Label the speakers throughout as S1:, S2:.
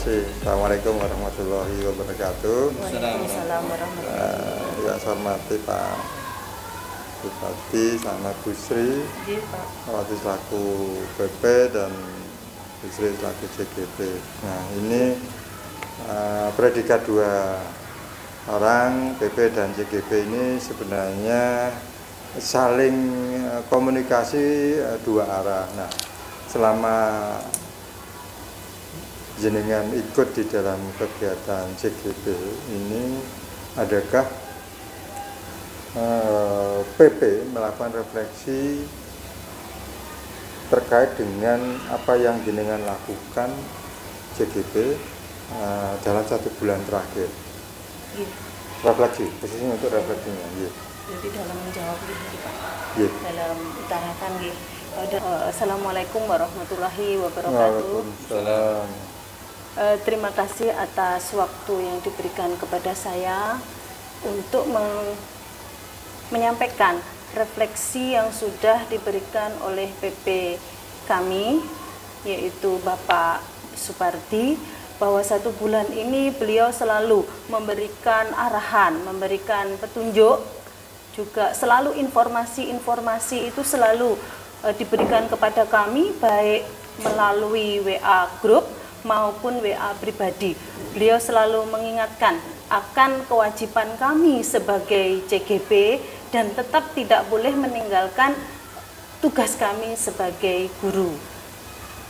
S1: kasih. Assalamualaikum warahmatullahi wabarakatuh.
S2: Waalaikumsalam warahmatullahi wabarakatuh.
S1: Ya, saya hormati Pak Bupati sama Bu Sri,
S2: Iya, Pak.
S1: Bupati selaku PP dan Bu Sri selaku CGP. Nah, ini predikat dua orang PP dan CGP ini sebenarnya saling komunikasi dua arah. Nah, selama jenengan ikut di dalam kegiatan CGP ini, adakah PP melakukan refleksi terkait dengan apa yang jenengan lakukan CGP dalam 1 bulan terakhir?
S2: Iya.
S1: Refleksi, khususnya untuk refleksinya. Iya.
S2: Jadi dalam menjawab gitu, Pak.
S1: Iya.
S2: Dalam utarakan gitu. Assalamualaikum warahmatullahi wabarakatuh.
S1: Waalaikumsalam.
S2: Terima kasih atas waktu yang diberikan kepada saya untuk menyampaikan refleksi yang sudah diberikan oleh PP kami, yaitu Bapak Supardi, bahwa 1 bulan ini beliau selalu memberikan arahan, memberikan petunjuk, juga selalu informasi-informasi itu selalu diberikan kepada kami, baik melalui WA Group maupun WA pribadi. Beliau selalu mengingatkan akan kewajiban kami sebagai CGP dan tetap tidak boleh meninggalkan tugas kami sebagai guru.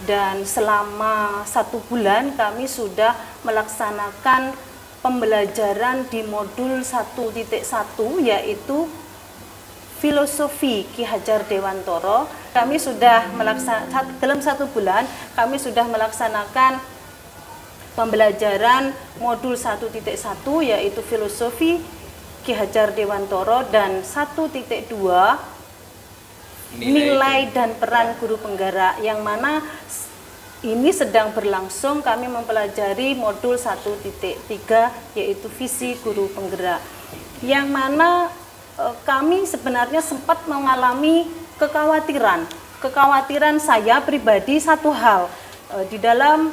S2: Dan selama 1 bulan kami sudah melaksanakan pembelajaran di modul 1.1, yaitu Filosofi Ki Hajar Dewantoro. Kami sudah dalam 1 bulan kami sudah melaksanakan pembelajaran modul 1.1, yaitu Filosofi Ki Hajar Dewantoro, dan 1.2 nilai dan peran guru penggerak, yang mana ini sedang berlangsung. Kami mempelajari modul 1.3, yaitu visi guru penggerak, yang mana kami sebenarnya sempat mengalami kekhawatiran saya pribadi. Satu hal, di dalam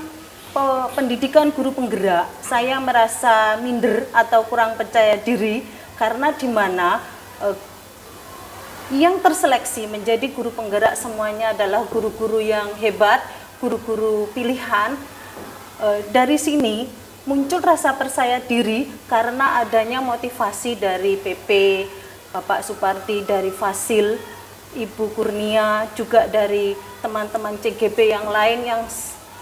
S2: pendidikan guru penggerak saya merasa minder atau kurang percaya diri, karena di mana yang terseleksi menjadi guru penggerak semuanya adalah guru-guru yang hebat, guru-guru pilihan. Dari sini muncul rasa percaya diri karena adanya motivasi dari PP Bapak Supardi, dari Fasil Ibu Kurnia, juga dari teman-teman CGP yang lain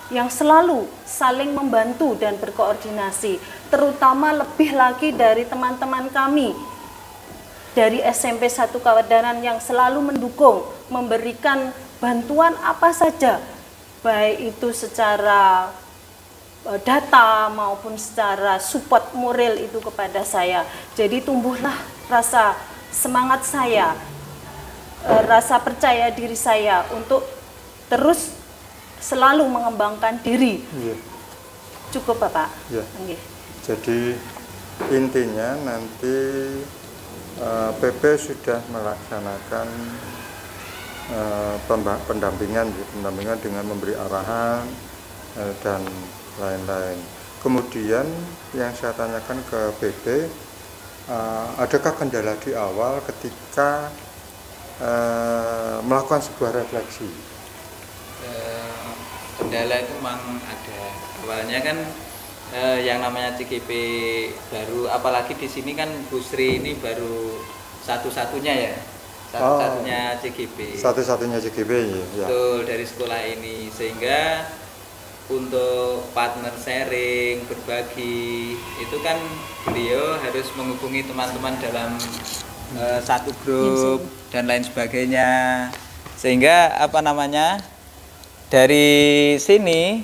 S2: yang selalu saling membantu dan berkoordinasi, terutama lebih lagi dari teman-teman kami dari SMP 1 Kawedanan yang selalu mendukung, memberikan bantuan apa saja, baik itu secara data maupun secara support moral itu kepada saya. Jadi tumbuhlah rasa semangat saya, rasa percaya diri saya untuk terus selalu mengembangkan diri.
S1: Iya.
S2: Cukup, Bapak.
S1: Ya.
S2: Okay.
S1: Jadi intinya nanti PP sudah melaksanakan pendampingan dengan memberi arahan dan lain-lain. Kemudian yang saya tanyakan ke PP, adakah kendala di awal ketika melakukan sebuah refleksi?
S3: Kendala itu memang ada. Awalnya kan yang namanya CGP baru, apalagi di sini kan Bu Sri ini baru satu-satunya ya, satu-satunya CGP.
S1: Satu-satunya CGP ya.
S3: Betul, dari sekolah ini, sehingga untuk partner sharing, berbagi, itu kan beliau harus menghubungi teman-teman dalam satu grup dan lain sebagainya, sehingga dari sini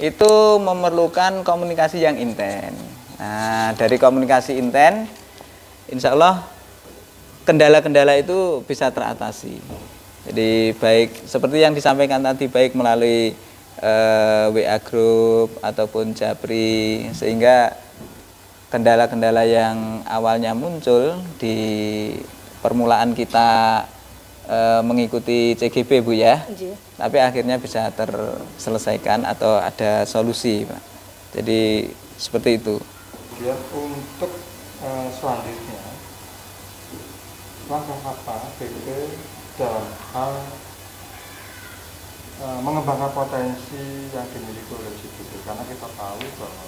S3: itu memerlukan komunikasi yang intens. Nah, dari komunikasi intens, insya Allah kendala-kendala itu bisa teratasi. Jadi baik seperti yang disampaikan tadi, baik melalui WA Group ataupun Japri, sehingga kendala-kendala yang awalnya muncul di permulaan kita mengikuti CGP, Bu ya, tapi akhirnya bisa terselesaikan atau ada solusi, Pak. Jadi seperti itu.
S1: Kemudian untuk selanjutnya, langkah apa PP dalam hal mengembangkan potensi yang dimiliki oleh JGP, karena kita tahu bahwa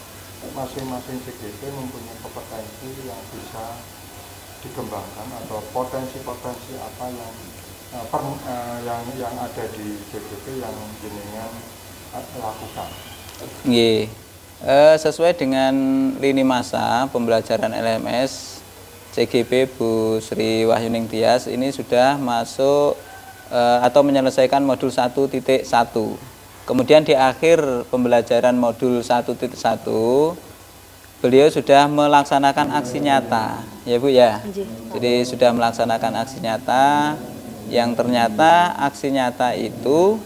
S1: masing-masing JGP mempunyai kompetensi yang bisa dikembangkan atau potensi-potensi apa yang ada di JGP yang jenengan lakukan.
S3: Sesuai dengan lini masa pembelajaran LMS CGP Bu Sri Wahyuning Tias ini sudah masuk atau menyelesaikan modul 1.1. Kemudian di akhir pembelajaran modul 1.1 beliau sudah melaksanakan aksi nyata, ya Bu ya. Jadi sudah melaksanakan aksi nyata yang ternyata aksi nyata itu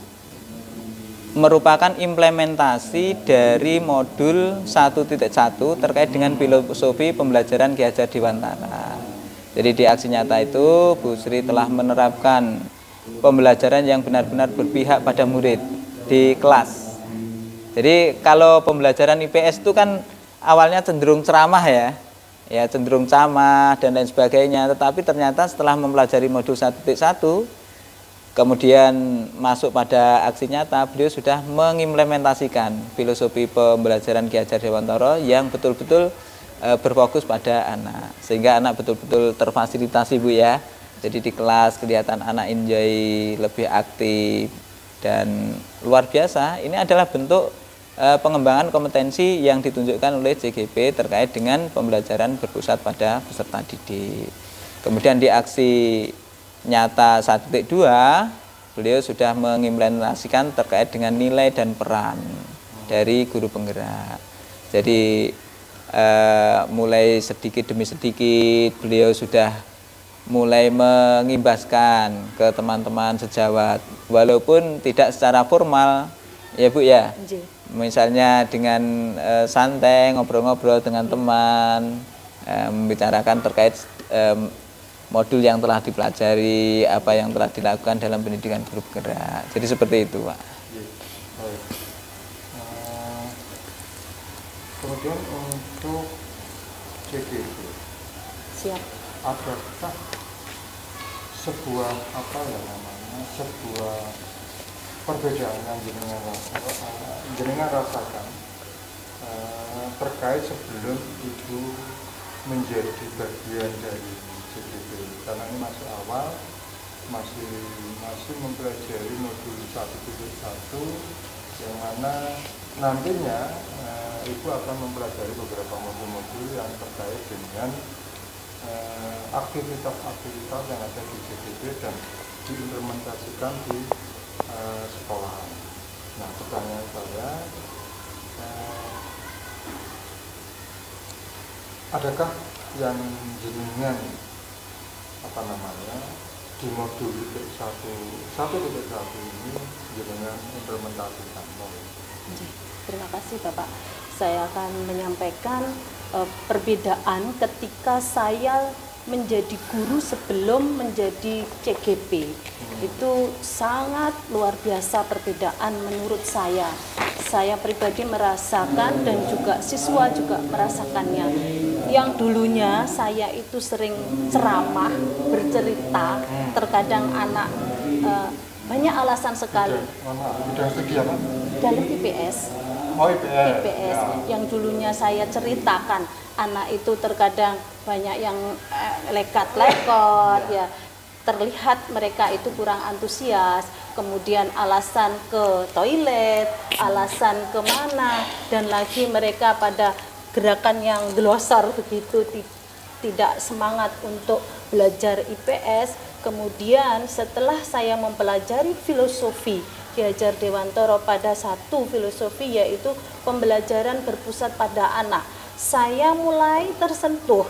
S3: merupakan implementasi dari modul 1.1 terkait dengan filosofi pembelajaran Ki Hajar Dewantara. Jadi di aksi nyata itu Bu Sri telah menerapkan pembelajaran yang benar-benar berpihak pada murid di kelas. Jadi kalau pembelajaran IPS itu kan awalnya cenderung ceramah ya cenderung ceramah dan lain sebagainya. Tetapi ternyata setelah mempelajari modul 1.1, kemudian masuk pada aksi nyata, beliau sudah mengimplementasikan filosofi pembelajaran Ki Hajar Dewantara yang betul-betul berfokus pada anak, sehingga anak betul-betul terfasilitasi Bu ya. Jadi di kelas kelihatan anak enjoy, lebih aktif dan luar biasa. Ini adalah bentuk pengembangan kompetensi yang ditunjukkan oleh JGP terkait dengan pembelajaran berpusat pada peserta didik. Kemudian di aksi nyata 1.2 beliau sudah mengimplementasikan terkait dengan nilai dan peran dari guru penggerak. Jadi mulai sedikit demi sedikit beliau sudah mulai mengimbaskan ke teman-teman sejawat, walaupun tidak secara formal ya Bu ya. Misalnya dengan santai ngobrol-ngobrol dengan teman, membicarakan terkait modul yang telah dipelajari, apa yang telah dilakukan dalam pendidikan guru penggerak. Jadi seperti itu Pak.
S1: Kemudian untuk JGP,
S2: Siap.
S1: adakah sebuah perbedaan yang jenengan rasakan terkait sebelum Ibu menjadi bagian dari JGP, karena ini masih awal, masih mempelajari modul 1.1 yang mana nantinya Ibu akan mempelajari beberapa modul-modul yang terkait dengan aktivitas-aktivitas yang ada di JGP dan diimplementasikan di sekolahan. Nah, pertanyaan saya, adakah yang jenengan di modul 1.1 ini jenengan implementasikan?
S2: Terima kasih Bapak. Saya akan menyampaikan perbedaan ketika saya menjadi guru sebelum menjadi CGP. Itu sangat luar biasa perbedaan menurut saya. Saya pribadi merasakan dan juga siswa juga merasakannya. Yang dulunya saya itu sering ceramah, bercerita, terkadang anak banyak alasan sekali.
S1: Bidang studi apa?
S2: Dalam IPS.
S1: Oh, IPS.
S2: Ya. Yang dulunya saya ceritakan, anak itu terkadang banyak yang lekat-lekot ya. Terlihat mereka itu kurang antusias, kemudian alasan ke toilet, alasan kemana, dan lagi mereka pada gerakan yang glosor begitu, tidak semangat untuk belajar IPS. Kemudian setelah saya mempelajari filosofi Ki Hajar Dewantara pada satu filosofi, yaitu pembelajaran berpusat pada anak, saya mulai tersentuh,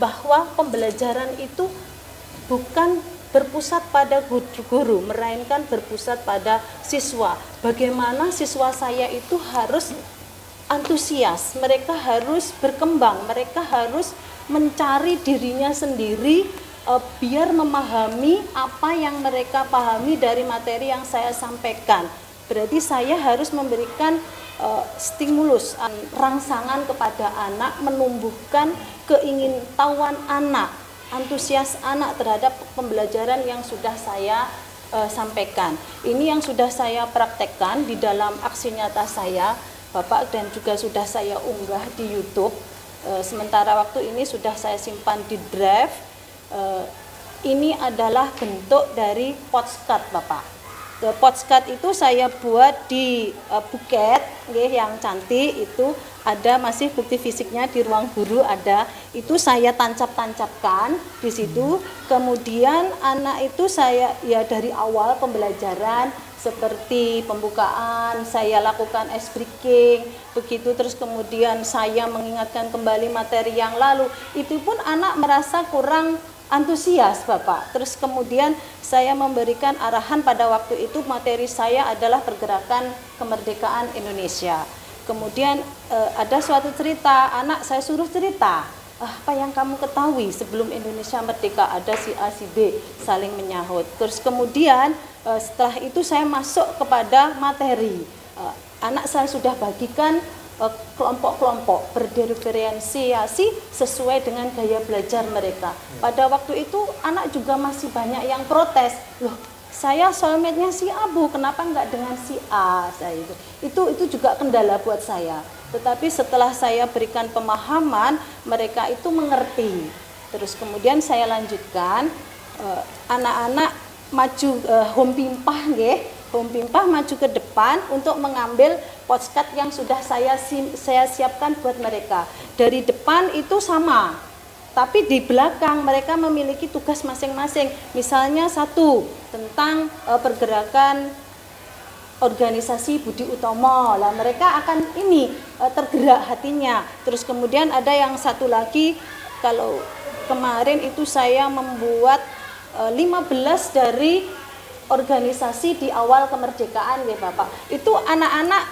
S2: bahwa pembelajaran itu bukan berpusat pada guru, melainkan berpusat pada siswa. Bagaimana siswa saya itu harus antusias, mereka harus berkembang, mereka harus mencari dirinya sendiri, biar memahami apa yang mereka pahami dari materi yang saya sampaikan. Berarti saya harus memberikan stimulus, rangsangan kepada anak, menumbuhkan keingintahuan anak, antusias anak terhadap pembelajaran yang sudah saya sampaikan. Ini yang sudah saya praktekkan di dalam aksi nyata saya, Bapak, dan juga sudah saya unggah di YouTube. Sementara waktu ini sudah saya simpan di drive. Ini adalah bentuk dari postcard, Bapak. Postcard itu saya buat di buket yang cantik, itu ada masih bukti fisiknya di ruang guru ada, itu saya tancap-tancapkan di situ. Kemudian anak itu saya ya dari awal pembelajaran seperti pembukaan saya lakukan ice breaking begitu, terus kemudian saya mengingatkan kembali materi yang lalu, itu pun anak merasa kurang antusias, Bapak. Terus kemudian saya memberikan arahan pada waktu itu, materi saya adalah pergerakan kemerdekaan Indonesia. Kemudian ada suatu cerita, anak saya suruh cerita, apa yang kamu ketahui sebelum Indonesia merdeka, ada si A si B saling menyahut. Terus kemudian setelah itu saya masuk kepada materi. Anak saya sudah bagikan kelompok-kelompok berdiferensiasi sesuai dengan gaya belajar mereka. Pada waktu itu anak juga masih banyak yang protes, loh saya soulmate-nya si A Bu, kenapa enggak dengan si A? Saya itu juga kendala buat saya. Tetapi setelah saya berikan pemahaman, mereka itu mengerti. Terus kemudian saya lanjutkan, anak-anak maju home pimpah nggih. Home pimpah maju ke depan untuk mengambil postcard yang sudah saya siapkan buat mereka. Dari depan itu sama, tapi di belakang mereka memiliki tugas masing-masing. Misalnya satu tentang pergerakan organisasi Budi Utomo, lah mereka akan ini tergerak hatinya. Terus kemudian ada yang satu lagi, kalau kemarin itu saya membuat 15 dari organisasi di awal kemerdekaan ya Bapak. Itu anak-anak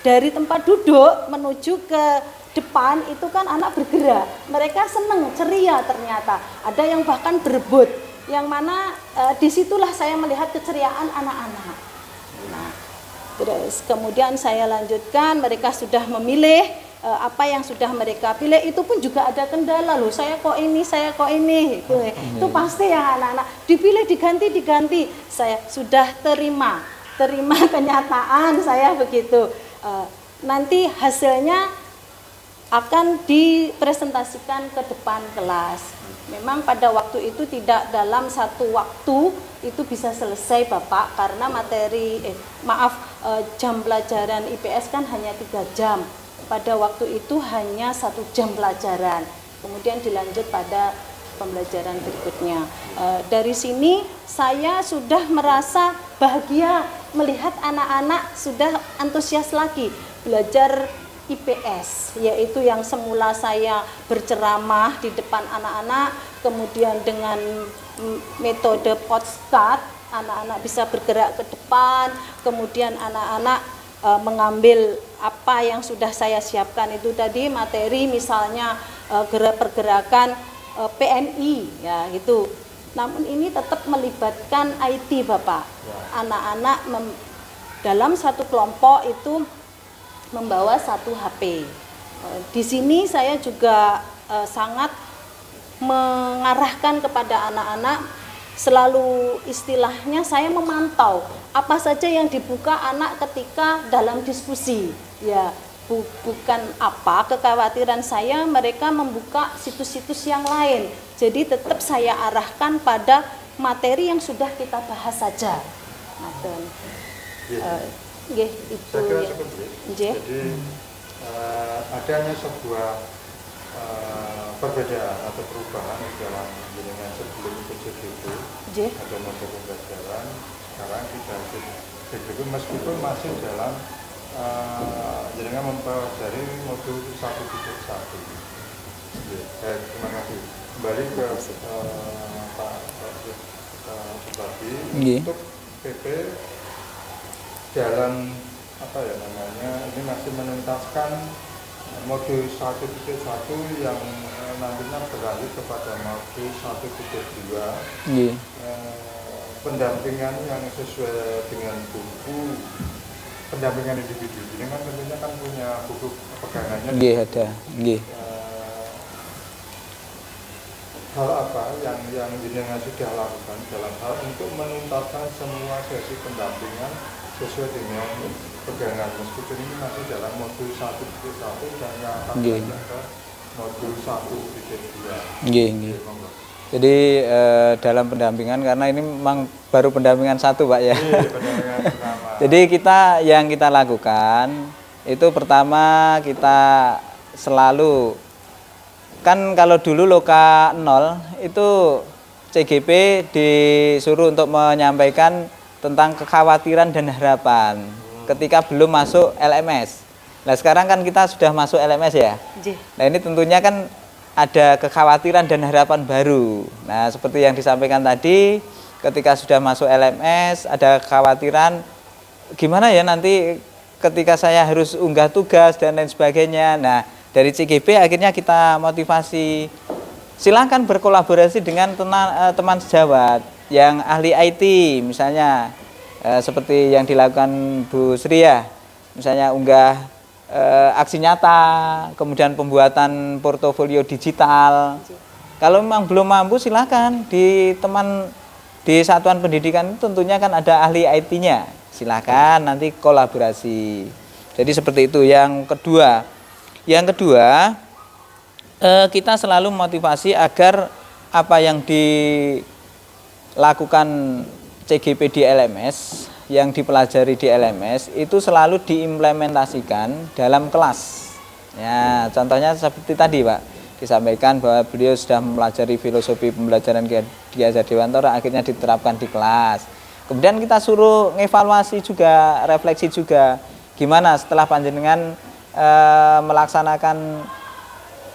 S2: dari tempat duduk menuju ke depan itu kan anak bergerak. Mereka senang, ceria ternyata. Ada yang bahkan berebut. Yang mana disitulah saya melihat keceriaan anak-anak. Nah, terus kemudian saya lanjutkan, mereka sudah memilih apa yang sudah mereka pilih. Itu pun juga ada kendala loh, saya kok ini itu pasti ya anak-anak dipilih diganti saya sudah terima kenyataan saya begitu. Nanti hasilnya akan dipresentasikan ke depan kelas. Memang pada waktu itu tidak dalam satu waktu itu bisa selesai Bapak, karena jam pelajaran IPS kan hanya 3 jam. Pada waktu itu hanya 1 jam pelajaran, kemudian dilanjut pada pembelajaran berikutnya. Dari sini saya sudah merasa bahagia melihat anak-anak sudah antusias lagi belajar IPS, yaitu yang semula saya berceramah di depan anak-anak, kemudian dengan metode postcard anak-anak bisa bergerak ke depan, kemudian anak-anak mengambil apa yang sudah saya siapkan itu tadi materi, misalnya pergerakan PMI ya itu. Namun ini tetap melibatkan IT Bapak. Anak-anak dalam satu kelompok itu membawa 1 HP. Di sini saya juga sangat mengarahkan kepada anak-anak, selalu istilahnya saya memantau apa saja yang dibuka anak ketika dalam diskusi. Ya, bukan apa kekhawatiran saya mereka membuka situs-situs yang lain. Jadi tetap saya arahkan pada materi yang sudah kita bahas saja. Itu
S1: saya kira
S2: ya.
S1: cukup
S2: Jadi
S1: adanya sebuah perbedaan atau perubahan dalam jaringan sebelum PJDB atau mode pembelajaran sekarang kita PJDB meskipun masih dalam jaringan mempelajari modul 1.1. Terima kasih. Kembali ke Pak Subadi untuk PP jalan apa ya namanya, ini masih menuntaskan modul 1.1 yang nantinya berlanjut kepada modul 1.2. Pendampingan yang sesuai dengan buku pendampingan individu. Ini kan tentunya kan punya buku pegangannya.
S4: Nggih, ada. Nggih.
S1: Hal apa yang jenengan sudah lakukan dalam hal untuk menuntaskan semua sesi pendampingan sesuai dengan pegangan, meskipun ini masih dalam modul 1.1 dan yang akan belajar ke modul 1.2.
S4: Nggih, nggih. Jadi dalam pendampingan, karena ini memang baru pendampingan satu, Pak ya.
S1: Pendampingan pertama.
S4: Jadi yang kita lakukan itu pertama kita selalu, kan kalau dulu Loka 0 itu CGP disuruh untuk menyampaikan tentang kekhawatiran dan harapan ketika belum masuk LMS. Nah sekarang kan kita sudah masuk LMS ya. Nah ini tentunya kan ada kekhawatiran dan harapan baru. Nah seperti yang disampaikan tadi, ketika sudah masuk LMS ada kekhawatiran gimana ya nanti ketika saya harus unggah tugas dan lain sebagainya. Nah dari CGP akhirnya kita motivasi, silakan berkolaborasi dengan teman sejawat yang ahli IT, misalnya seperti yang dilakukan Bu Sri ya, misalnya unggah aksi nyata, kemudian pembuatan portofolio digital. Kalau memang belum mampu silakan di satuan pendidikan itu tentunya kan ada ahli IT-nya, silakan nanti kolaborasi. Jadi seperti itu. Yang kedua, kita selalu motivasi agar apa yang dilakukan CGP di LMS, yang dipelajari di LMS itu selalu diimplementasikan dalam kelas. Ya, contohnya seperti tadi Pak, disampaikan bahwa beliau sudah mempelajari filosofi pembelajaran Ki Hajar Dewantara, akhirnya diterapkan di kelas. Kemudian kita suruh ngevaluasi juga, refleksi juga, gimana setelah panjenengan melaksanakan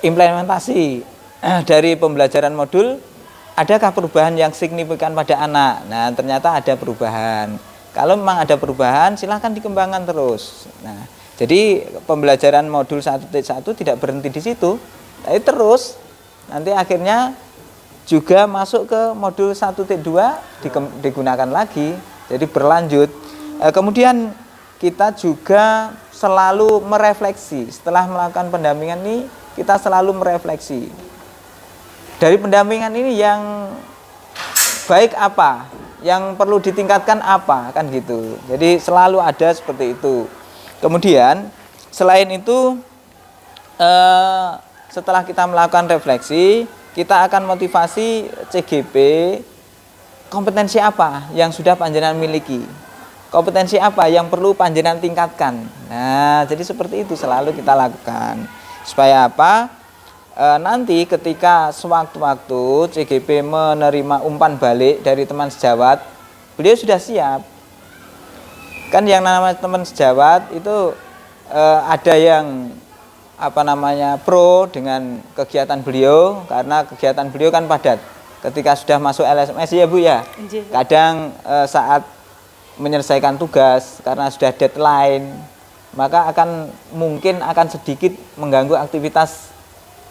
S4: implementasi dari pembelajaran modul, adakah perubahan yang signifikan pada anak? Nah, ternyata ada perubahan. Kalau memang ada perubahan, silahkan dikembangkan terus. Nah, jadi pembelajaran modul 1.1 tidak berhenti di situ, tapi terus nanti akhirnya juga masuk ke modul 1.2 digunakan lagi, jadi berlanjut. Kemudian kita juga selalu merefleksi. Setelah melakukan pendampingan ini, kita selalu merefleksi. Dari pendampingan ini yang baik apa, yang perlu ditingkatkan apa, kan gitu. Jadi selalu ada seperti itu. Kemudian selain itu, setelah kita melakukan refleksi, kita akan motivasi CGP, kompetensi apa yang sudah panjenengan miliki, kompetensi apa yang perlu panjenengan tingkatkan. Nah, jadi seperti itu selalu kita lakukan. Supaya apa? Nanti ketika sewaktu-waktu CGP menerima umpan balik dari teman sejawat, beliau sudah siap. Kan yang namanya teman sejawat itu ada yang pro dengan kegiatan beliau, karena kegiatan beliau kan padat. Ketika sudah masuk LMS ya Bu ya, kadang saat menyelesaikan tugas karena sudah deadline, maka mungkin akan sedikit mengganggu aktivitas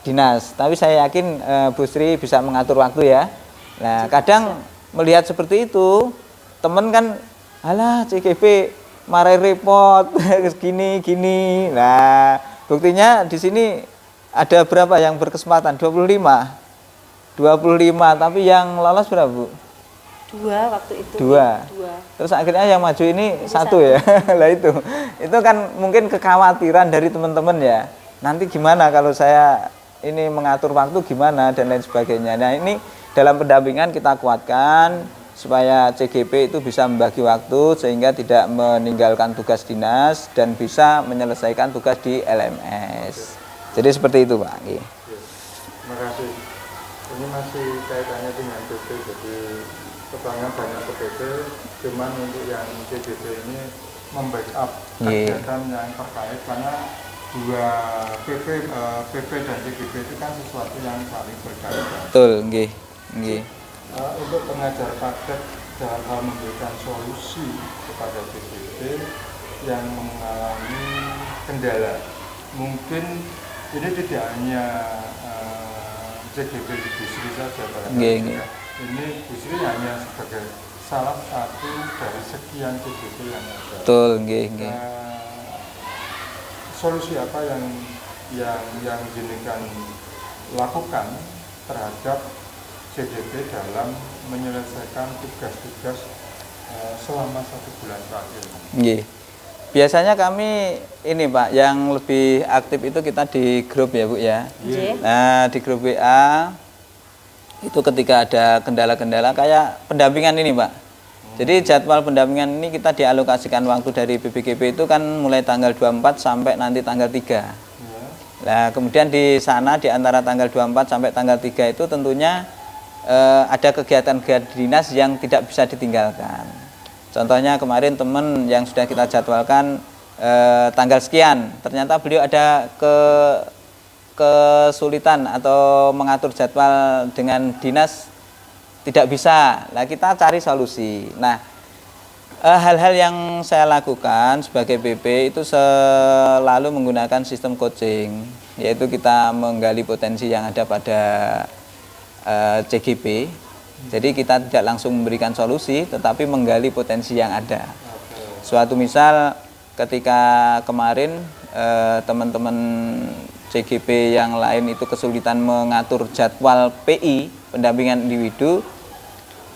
S4: dinas. Tapi saya yakin Bu Sri bisa mengatur waktu ya. Nah, kadang melihat seperti itu, temen kan, alah CGP marai repot, gini. Nah, buktinya di sini ada berapa yang berkesempatan? 25, tapi yang lolos berapa Bu?
S2: 2 waktu itu.
S4: 2. Terus akhirnya yang maju ini satu ya. Lah itu kan mungkin kekhawatiran dari teman-teman ya. Nanti gimana kalau saya ini mengatur waktu gimana dan lain sebagainya. Nah, ini dalam pendampingan kita kuatkan supaya CGP itu bisa membagi waktu sehingga tidak meninggalkan tugas dinas dan bisa menyelesaikan tugas di LMS. Jadi seperti itu Pak.
S1: Terima kasih. Ini masih kaitannya dengan PP, jadi pertanyaan banyak ke PP, cuman untuk yang CGP ini membackup kegiatan yang terkait, karena dua PP dan CGP itu kan sesuatu yang saling berkaitan.
S4: Betul, nggih.
S1: Untuk pengajar praktek dalam hal memberikan solusi kepada CGP yang mengalami kendala, mungkin ini tidak hanya CGP di Bu Sri saja, ini Bu Sri hanya sebagai salah satu dari sekian CGP yang ada.
S4: Betul, nggih, nggih.
S1: Solusi apa yang jenengan lakukan terhadap CGP dalam menyelesaikan tugas-tugas selama 1 bulan terakhir?
S4: Nggih. Biasanya kami ini Pak, yang lebih aktif itu kita di grup ya Bu ya.
S2: Nggih.
S4: Nah di grup WA itu ketika ada kendala-kendala kayak pendampingan ini Pak. Jadi jadwal pendampingan ini kita dialokasikan waktu dari BPGP itu kan mulai tanggal 24 sampai nanti tanggal 3.
S1: Ya.
S4: Nah kemudian di sana di antara tanggal 24 sampai tanggal 3 itu tentunya ada kegiatan-kegiatan dinas yang tidak bisa ditinggalkan. Contohnya kemarin teman yang sudah kita jadwalkan tanggal sekian, ternyata beliau ada kesulitan atau mengatur jadwal dengan dinas tidak bisa. Nah kita cari solusi. Nah hal-hal yang saya lakukan sebagai BP itu selalu menggunakan sistem coaching, yaitu kita menggali potensi yang ada pada CGP. Jadi kita tidak langsung memberikan solusi, tetapi menggali potensi yang ada. Suatu misal ketika kemarin teman-teman CGP yang lain itu kesulitan mengatur jadwal PI, pendampingan individu,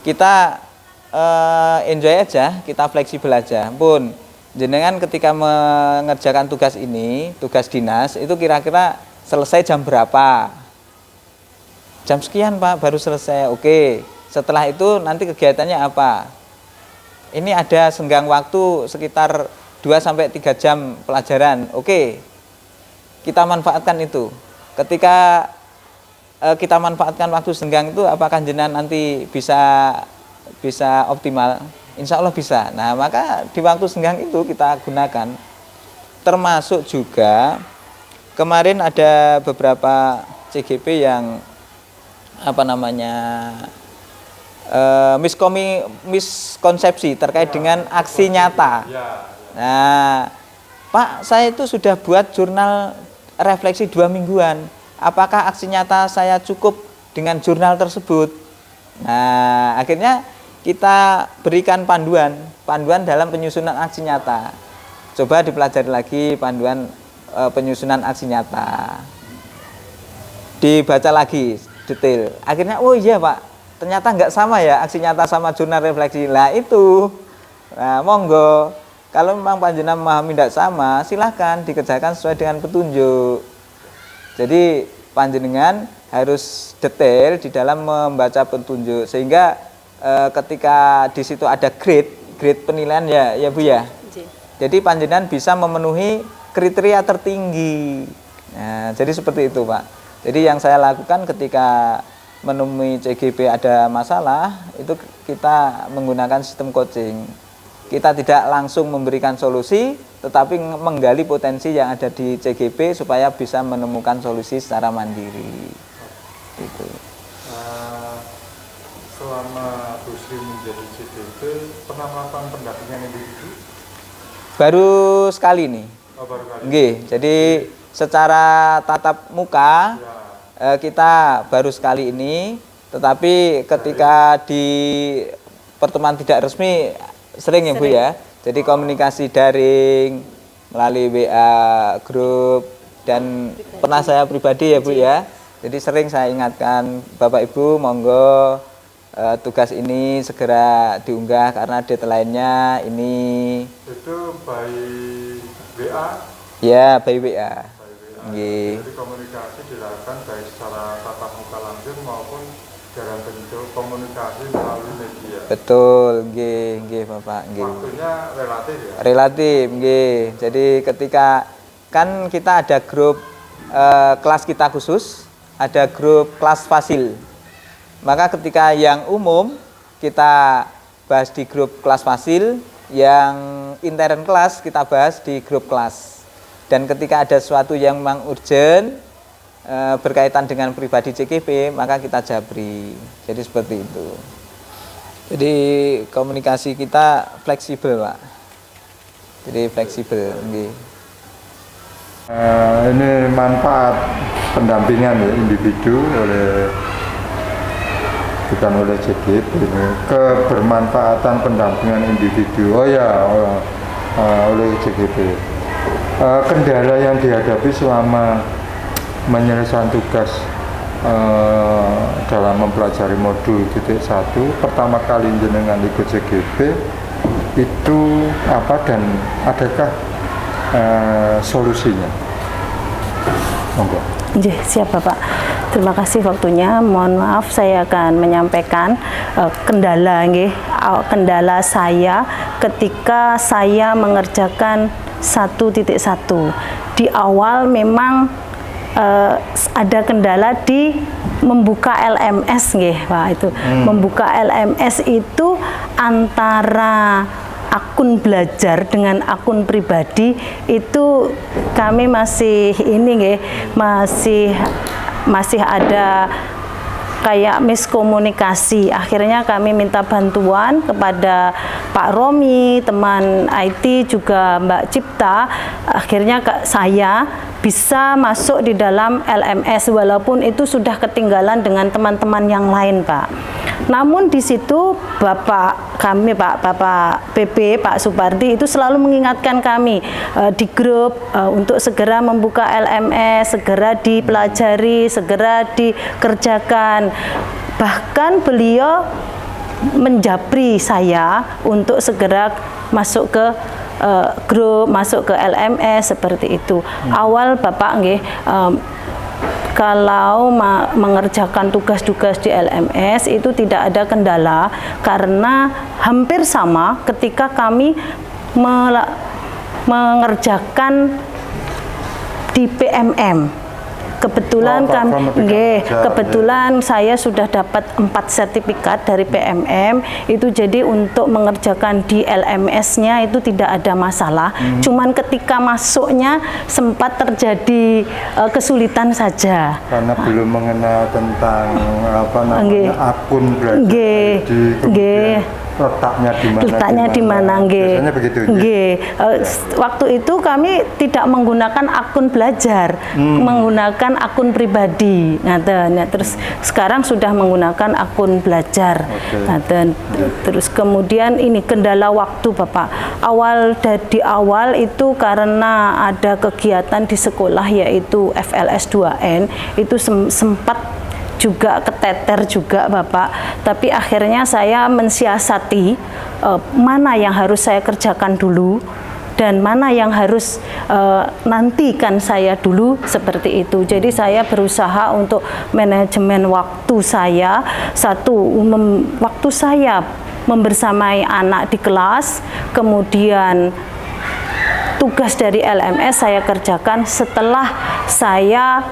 S4: kita enjoy aja, kita fleksibel aja. Pun jenengan ketika mengerjakan tugas ini, tugas dinas, itu kira-kira selesai jam berapa? Jam sekian Pak baru selesai. Oke, setelah itu nanti kegiatannya apa? Ini ada senggang waktu sekitar 2-3 jam pelajaran. Oke, kita manfaatkan itu. Ketika kita manfaatkan waktu senggang itu, apakah jenengan nanti bisa optimal? Insya Allah bisa. Nah maka di waktu senggang itu kita gunakan. Termasuk juga kemarin ada beberapa CGP yang miskonsepsi terkait dengan aksi nyata. Nah, Pak, saya itu sudah buat jurnal refleksi 2 mingguan. Apakah aksi nyata saya cukup dengan jurnal tersebut? Nah, akhirnya kita berikan panduan dalam penyusunan aksi nyata. Coba dipelajari lagi panduan penyusunan aksi nyata. Dibaca lagi detail. Akhirnya oh iya Pak, ternyata nggak sama ya aksi nyata sama jurnal refleksi. Lah itu, nah monggo kalau memang panjenengan memahami tidak sama, silahkan dikerjakan sesuai dengan petunjuk. Jadi panjenengan harus detail di dalam membaca petunjuk sehingga ketika di situ ada grade penilaian ya Bu ya. Jadi panjenengan bisa memenuhi kriteria tertinggi. Nah, jadi seperti itu Pak. Jadi yang saya lakukan ketika menemui CGP ada masalah, itu kita menggunakan sistem coaching. Kita tidak langsung memberikan solusi, tetapi menggali potensi yang ada di CGP supaya bisa menemukan solusi secara mandiri. Gitu.
S1: Selama Bu Sri menjadi CGP, pernah melakukan pendampingan individu?
S4: Baru sekali nih.
S1: Oh, baru kali.
S4: Nggih, jadi secara tatap muka kita baru sekali ini, tetapi ketika di pertemuan tidak resmi sering ya Bu ya. Jadi komunikasi daring melalui WA grup dan pernah saya pribadi ya Bu ya. Jadi sering saya ingatkan Bapak Ibu monggo tugas ini segera diunggah karena deadline-nya ini.
S1: Itu by WA?
S4: Ya, by WA.
S1: Jadi komunikasi dilakukan baik secara tatap muka langsung maupun dalam bentuk komunikasi melalui media.
S4: Betul, nggih Bapak, nggih.
S1: Waktunya relatif ya?
S4: Relatif, nggih. Jadi ketika kan kita ada grup kelas kita khusus, ada grup kelas fasil. Maka ketika yang umum kita bahas di grup kelas fasil, yang intern kelas kita bahas di grup kelas. Dan ketika ada sesuatu yang memang urgent berkaitan dengan pribadi CGP, maka kita jabri. Jadi seperti itu. Jadi komunikasi kita fleksibel, Pak. Jadi fleksibel, nggih.
S1: Ini manfaat pendampingan ya individu oleh bukan oleh CGP ini, kebermanfaatan pendampingan individu. Oleh CGP. Kendala yang dihadapi selama menyelesaikan tugas dalam mempelajari modul titik 1 pertama kali jenengan ikut CGP itu apa dan adakah solusinya? Monggo.
S2: Siap Bapak. Terima kasih waktunya. Mohon maaf saya akan menyampaikan kendala saya ketika saya mengerjakan 1.1. Di awal memang ada kendala di membuka LMS Pak, itu. Membuka LMS itu antara akun belajar dengan akun pribadi itu kami masih masih ada kayak miskomunikasi. Akhirnya kami minta bantuan kepada Pak Romi, teman IT, juga Mbak Cipta. Akhirnya saya bisa masuk di dalam LMS walaupun itu sudah ketinggalan dengan teman-teman yang lain, Pak. Namun di situ Bapak PP, Pak Supardi itu selalu mengingatkan kami di grup untuk segera membuka LMS, segera dipelajari, segera dikerjakan. Bahkan beliau menjapri saya untuk segera masuk ke grup, masuk ke LMS seperti itu. Awal Bapak kalau mengerjakan tugas-tugas di LMS itu tidak ada kendala karena hampir sama ketika kami mengerjakan di PMM. Kebetulan kebetulan saya sudah dapat 4 sertifikat dari PMM itu, jadi untuk mengerjakan di LMS-nya itu tidak ada masalah. Cuman ketika masuknya sempat terjadi kesulitan saja.
S1: Karena belum mengenal tentang akun belajar kemudian letaknya di mana. Biasanya begitu.
S2: Waktu itu kami tidak menggunakan akun belajar, menggunakan akun pribadi. Terus sekarang sudah menggunakan akun belajar. Terus kemudian ini kendala waktu Bapak. Di awal itu karena ada kegiatan di sekolah yaitu FLS 2N itu sempat juga keteter juga Bapak, tapi akhirnya saya mensiasati mana yang harus saya kerjakan dulu dan mana yang harus nantikan saya dulu, seperti itu. Jadi saya berusaha untuk manajemen waktu saya. Waktu saya membersamai anak di kelas, kemudian tugas dari LMS saya kerjakan setelah saya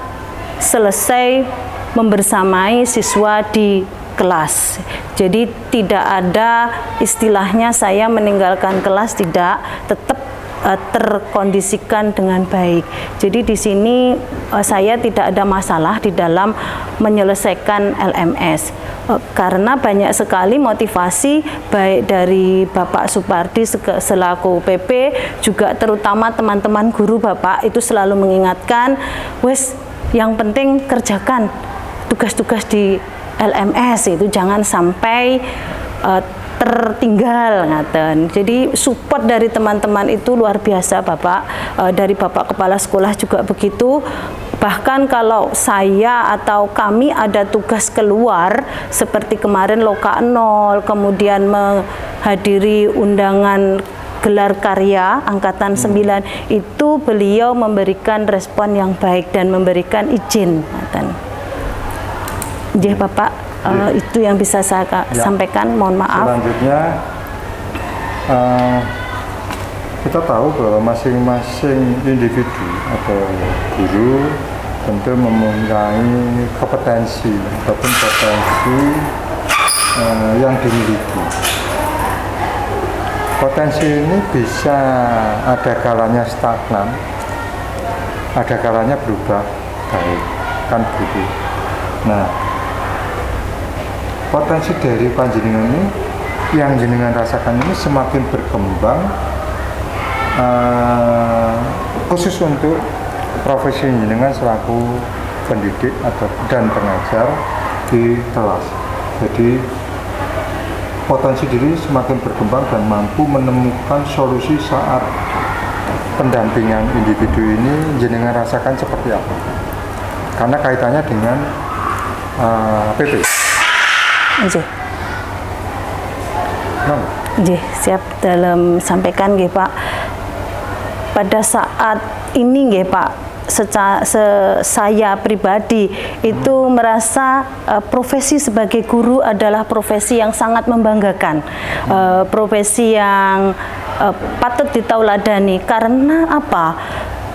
S2: selesai membersamai siswa di kelas. Jadi tidak ada istilahnya saya meninggalkan kelas, tidak, tetap terkondisikan dengan baik. Jadi di sini saya tidak ada masalah di dalam menyelesaikan LMS. Karena banyak sekali motivasi baik dari Bapak Supardi selaku PP, juga terutama teman-teman guru Bapak itu selalu mengingatkan, wes yang penting kerjakan tugas-tugas di LMS itu, jangan sampai tertinggal ngaten. Jadi support dari teman-teman itu luar biasa Bapak, dari Bapak Kepala Sekolah juga begitu. Bahkan kalau saya atau kami ada tugas keluar seperti kemarin Loka 0, kemudian menghadiri undangan gelar karya Angkatan 9, itu beliau memberikan respon yang baik dan memberikan izin. Bapak, itu yang bisa saya sampaikan, mohon maaf.
S1: Selanjutnya kita tahu bahwa masing-masing individu atau guru tentu mempunyai kompetensi ataupun potensi yang dimiliki. Potensi ini bisa ada kalanya stagnan, ada kalanya berubah baik, kan begitu. Nah, potensi dari panjenengan ini yang jenengan rasakan ini semakin berkembang, khusus untuk profesi jenengan selaku pendidik dan pengajar di kelas. Jadi potensi diri semakin berkembang dan mampu menemukan solusi saat pendampingan individu ini jenengan rasakan seperti apa? Karena kaitannya dengan PP.
S2: Nggih.
S1: Nah,
S2: Nggih, siap dalam sampaikan nggih Pak. Pada saat ini nggih Pak, saya pribadi itu merasa profesi sebagai guru adalah profesi yang sangat membanggakan, profesi yang patut ditauladani. Karena apa?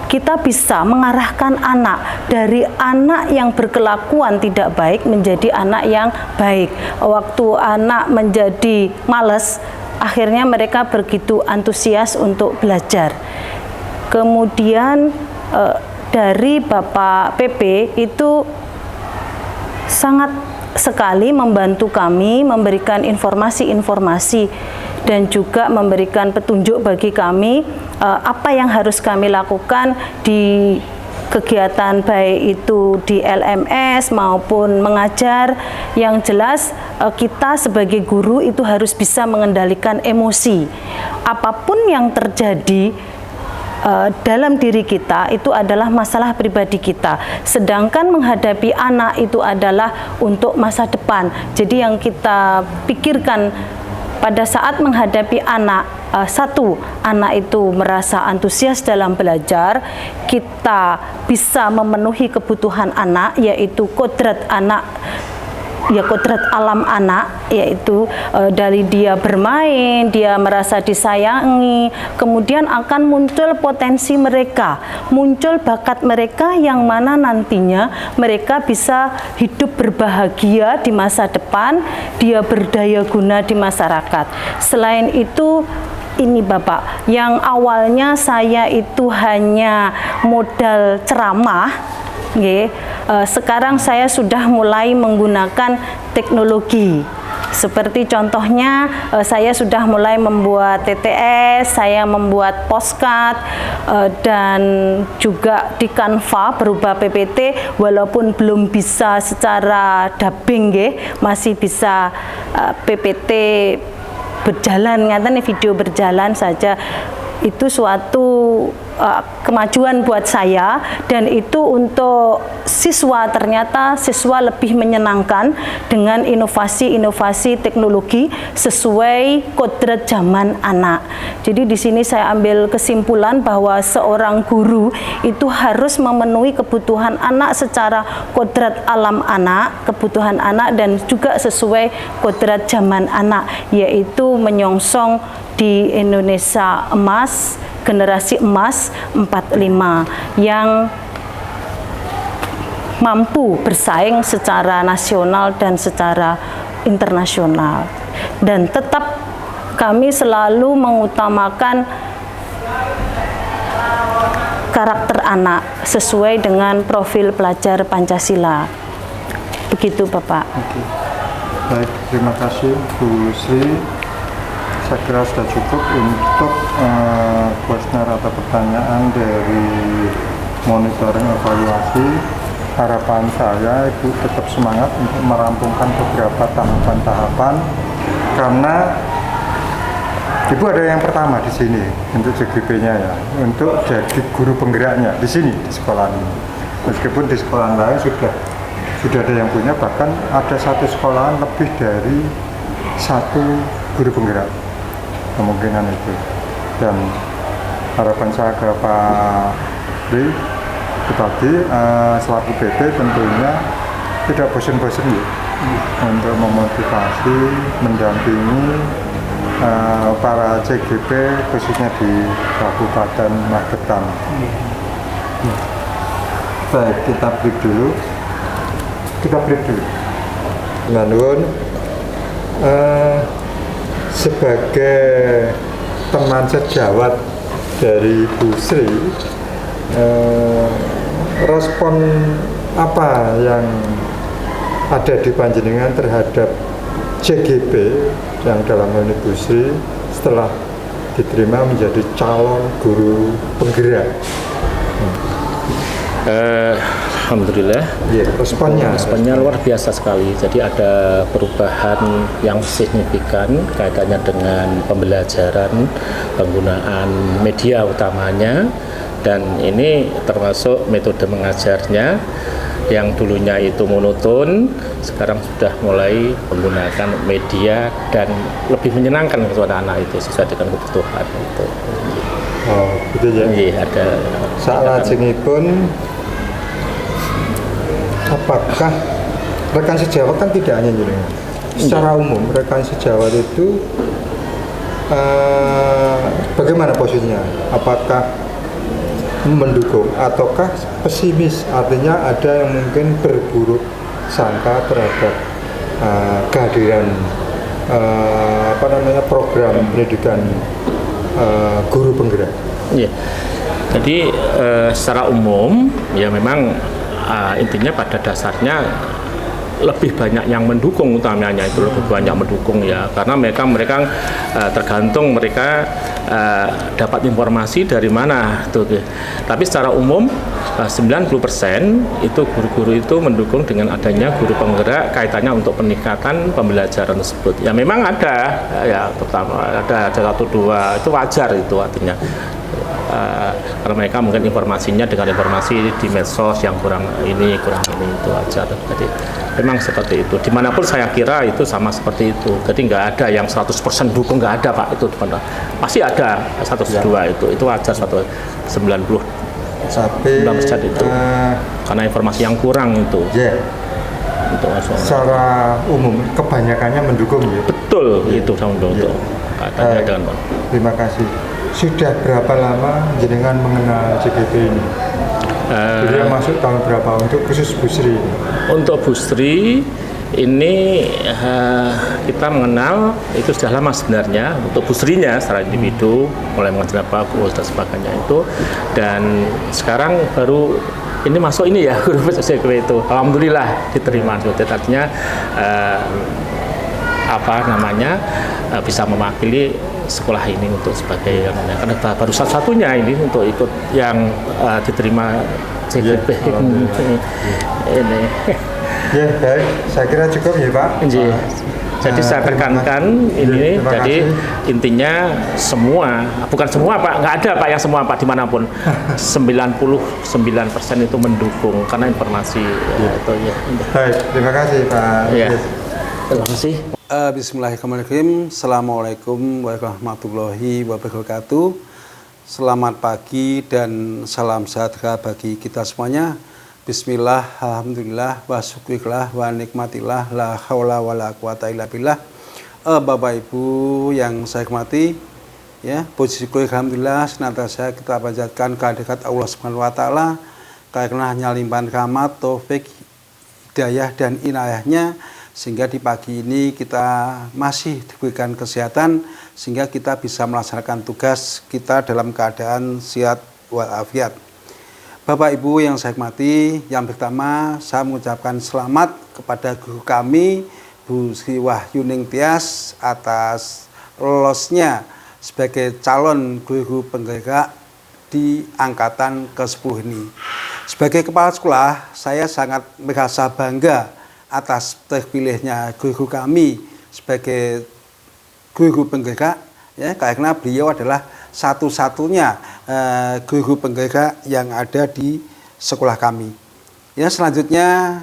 S2: Kita bisa mengarahkan anak dari anak yang berkelakuan tidak baik menjadi anak yang baik. Waktu anak menjadi malas, akhirnya mereka begitu antusias untuk belajar. Kemudian dari Bapak PP itu sangat sekali membantu kami, memberikan informasi-informasi dan juga memberikan petunjuk bagi kami apa yang harus kami lakukan di kegiatan, baik itu di LMS maupun mengajar. Yang jelas kita sebagai guru itu harus bisa mengendalikan emosi. Apapun yang terjadi dalam diri kita itu adalah masalah pribadi kita, sedangkan menghadapi anak itu adalah untuk masa depan. Jadi yang kita pikirkan pada saat menghadapi anak, satu, anak itu merasa antusias dalam belajar, kita bisa memenuhi kebutuhan anak, yaitu kodrat anak, ya kodrat alam anak, yaitu dari dia bermain, dia merasa disayangi, kemudian akan muncul potensi mereka, muncul bakat mereka yang mana nantinya mereka bisa hidup berbahagia di masa depan, dia berdaya guna di masyarakat. Selain itu, ini Bapak, yang awalnya saya itu hanya modal ceramah, sekarang saya sudah mulai menggunakan teknologi. Seperti contohnya saya sudah mulai membuat TTS, saya membuat postcard, dan juga di Canva berupa PPT, walaupun belum bisa secara dubbing, masih bisa PPT berjalan, ngaten video berjalan saja. Itu suatu kemajuan buat saya, dan itu untuk siswa, ternyata siswa lebih menyenangkan dengan inovasi-inovasi teknologi sesuai kodrat zaman anak. Jadi di sini saya ambil kesimpulan bahwa seorang guru itu harus memenuhi kebutuhan anak secara kodrat alam anak, kebutuhan anak, dan juga sesuai kodrat zaman anak, yaitu menyongsong di Indonesia emas, generasi emas 45 yang mampu bersaing secara nasional dan secara internasional. Dan tetap kami selalu mengutamakan karakter anak sesuai dengan profil pelajar Pancasila. Begitu Bapak.
S1: Oke. Baik, terima kasih Bu Sri. Saya kira sudah cukup untuk kuesioner atau pertanyaan dari monitoring evaluasi. Harapan saya Ibu tetap semangat untuk merampungkan beberapa tahapan-tahapan, karena Ibu ada yang pertama di sini untuk JGP-nya ya, untuk jadi guru penggeraknya di sini di sekolah ini. Meskipun di sekolah lain sudah ada yang punya, bahkan ada satu sekolahan lebih dari satu guru penggerak, kemungkinan itu. Dan harapan saya ke Pak Ri tadi selaku PT tentunya tidak bosan-bosan ya, untuk memotivasi, mendampingi para CGP khususnya di Kabupaten Magetan. Baik, kita break dulu. Nuwun. Sebagai teman sejawat dari Bu Sri, respon apa yang ada di panjenengan terhadap CGP yang dalam hal ini Bu Sri setelah diterima menjadi calon guru penggerak?
S5: Alhamdulillah. Responnya luar biasa sekali. Jadi ada perubahan yang signifikan kaitannya dengan pembelajaran, penggunaan media utamanya, dan ini termasuk metode mengajarnya yang dulunya itu monoton, sekarang sudah mulai menggunakan media dan lebih menyenangkan kepada anak itu sesuai dengan kebutuhan itu.
S1: Oh, gitu ya.
S5: Iya, ada.
S1: Salajengipun apakah rekan sejawat kan tidak hanya jenengan. Secara umum rekan sejawat itu bagaimana posisinya? Apakah mendukung ataukah pesimis? Artinya ada yang mungkin berburuk sangka terhadap kehadiran program pendidikan guru penggerak.
S5: Iya. Jadi secara umum ya memang intinya pada dasarnya lebih banyak yang mendukung, utamanya itu lebih banyak mendukung ya, karena mereka tergantung mereka dapat informasi dari mana tuh. Tapi secara umum 90% itu guru-guru itu mendukung dengan adanya guru penggerak kaitannya untuk peningkatan pembelajaran tersebut. Ya memang ada ya, pertama ada satu dua itu wajar, itu artinya karena mereka mungkin informasinya dengan informasi di medsos yang kurang ini itu wajar. Jadi memang seperti itu. Dimanapun saya kira itu sama seperti itu. Jadi nggak ada yang 100% dukung, nggak ada Pak, itu pasti ada 102 itu wajar, 90
S1: Sampai
S5: 9% itu karena informasi yang kurang itu. Untuk
S1: secara umum kebanyakannya mendukung ya.
S5: Betul itu untuk katanya dengan.
S1: Terima kasih. Sudah berapa lama jenengan mengenal CGP ini? Beliau masuk tahun berapa untuk khusus Busri? Untuk
S5: Busri ini kita mengenal itu sudah lama sebenarnya. Untuk Busrinya secara individu mulai mengajar bagus dan sebagainya itu, dan sekarang baru ini masuk ini ya guru CGP itu. Alhamdulillah diterima. Artinya bisa mewakili sekolah ini untuk sebagai karena baru satu-satunya ini untuk ikut yang diterima CGP ini.
S1: Ya, baik. Saya kira cukup ya Pak.
S5: Jadi saya tekankan ini, jadi intinya semua, bukan semua Pak, nggak ada Pak yang semua Pak dimanapun, 99% itu mendukung karena informasi itu ya.
S1: Baik, terima kasih Pak.
S5: Ya. Terima kasih.
S6: Bismillahirrahmanirrahim. Assalamualaikum warahmatullahi wabarakatuh. Selamat pagi dan salam sejahtera bagi kita semuanya. Bismillah, alhamdulillah, wa syukurillah, wa nikmatillah, la haula wa la quwata illa billah. Bapak Ibu yang saya hormati, ya, puji syukur alhamdulillah senantiasa kita panjatkan kehadirat Allah Subhanahu wa taala karena hanya limpahan rahmat, taufik, hidayah dan inayahnya, sehingga di pagi ini kita masih diberikan kesehatan sehingga kita bisa melaksanakan tugas kita dalam keadaan sehat walafiat. Bapak Ibu yang saya hormati, yang pertama saya mengucapkan selamat kepada guru kami Bu Sri Wahyuning Tias atas lolosnya sebagai calon guru penggerak di angkatan ke-10 ini. Sebagai kepala sekolah, saya sangat merasa bangga atas terpilihnya guru kami sebagai guru penggerak, ya, karena beliau adalah satu-satunya guru penggerak yang ada di sekolah kami. Ya, selanjutnya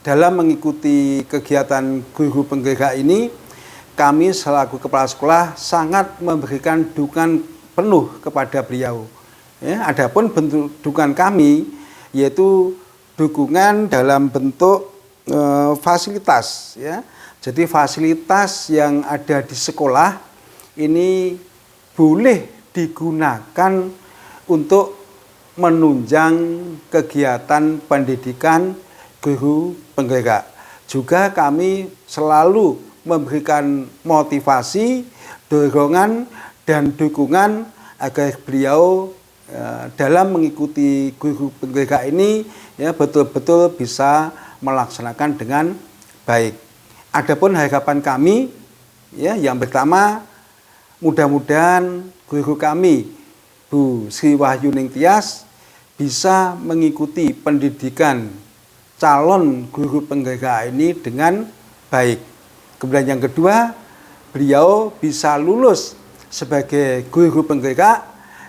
S6: dalam mengikuti kegiatan guru penggerak ini, kami selaku kepala sekolah sangat memberikan dukungan penuh kepada beliau. Ya, adapun bentuk dukungan kami yaitu dukungan dalam bentuk fasilitas, ya. Jadi fasilitas yang ada di sekolah ini boleh digunakan untuk menunjang kegiatan pendidikan guru penggerak. Juga kami selalu memberikan motivasi, dorongan dan dukungan agar beliau dalam mengikuti guru penggerak ini ya betul-betul bisa melaksanakan dengan baik. Adapun harapan kami ya yang pertama, mudah-mudahan guru kami Bu Sri Wahyuning Tias bisa mengikuti pendidikan calon guru penggerak ini dengan baik. Kemudian yang kedua, beliau bisa lulus sebagai guru penggerak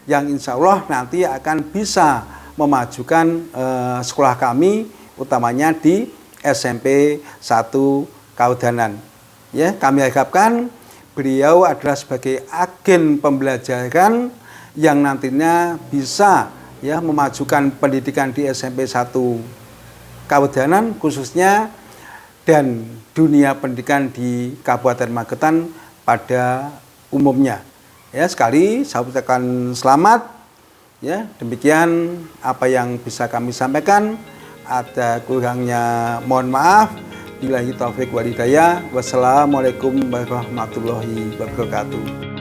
S6: yang insya Allah nanti akan bisa memajukan sekolah kami, utamanya di SMP 1 Kaudanan. Ya, kami harapkan beliau adalah sebagai agen pembelajaran yang nantinya bisa ya memajukan pendidikan di SMP 1 Kaudanan khususnya dan dunia pendidikan di Kabupaten Magetan pada umumnya. Ya, sekali saya ucapkan selamat. Ya, demikian apa yang bisa kami sampaikan. Ada kurangnya mohon maaf. Billahi taufik wal hidayah. Wassalamualaikum warahmatullahi wabarakatuh.